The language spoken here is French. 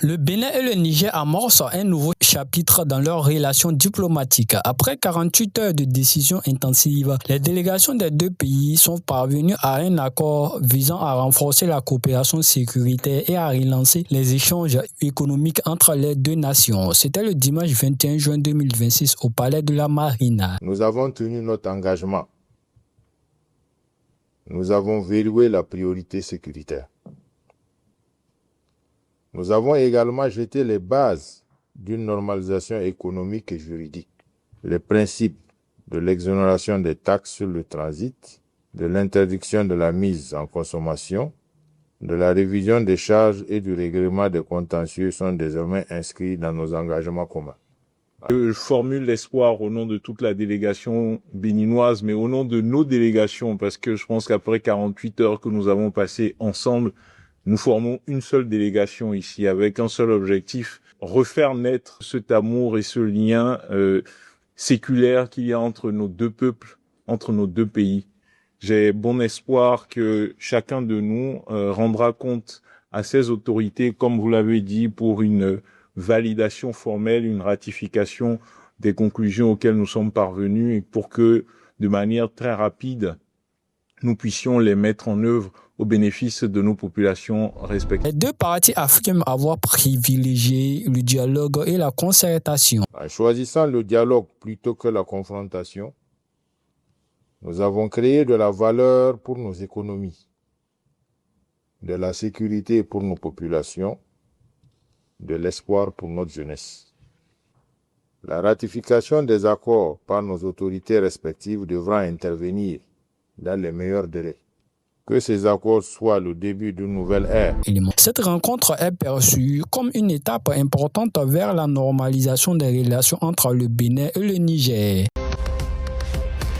Le Bénin et le Niger amorcent un nouveau chapitre dans leurs relations diplomatiques. Après 48 heures de décisions intensives, les délégations des deux pays sont parvenues à un accord visant à renforcer la coopération sécuritaire et à relancer les échanges économiques entre les deux nations. C'était le dimanche 21 juin 2026 au Palais de la Marine. Nous avons tenu notre engagement. Nous avons verrouillé la priorité sécuritaire. Nous avons également jeté les bases d'une normalisation économique et juridique. Les principes de l'exonération des taxes sur le transit, de l'interdiction de la mise en consommation, de la révision des charges et du règlement des contentieux sont désormais inscrits dans nos engagements communs. Je formule l'espoir au nom de toute la délégation béninoise, mais au nom de nos délégations, parce que je pense qu'après 48 heures que nous avons passées ensemble, nous formons une seule délégation ici avec un seul objectif, refaire naître cet amour et ce lien séculaire qu'il y a entre nos deux peuples, entre nos deux pays. J'ai bon espoir que chacun de nous rendra compte à ces autorités, comme vous l'avez dit, pour une validation formelle, une ratification des conclusions auxquelles nous sommes parvenus et pour que, de manière très rapide, nous puissions les mettre en œuvre au bénéfice de nos populations respectives. Les deux parties affirment avoir privilégié le dialogue et la concertation. En choisissant le dialogue plutôt que la confrontation, nous avons créé de la valeur pour nos économies, de la sécurité pour nos populations, de l'espoir pour notre jeunesse. La ratification des accords par nos autorités respectives devra intervenir dans les meilleurs délais. Que ces accords soient le début d'une nouvelle ère. Cette rencontre est perçue comme une étape importante vers la normalisation des relations entre le Bénin et le Niger.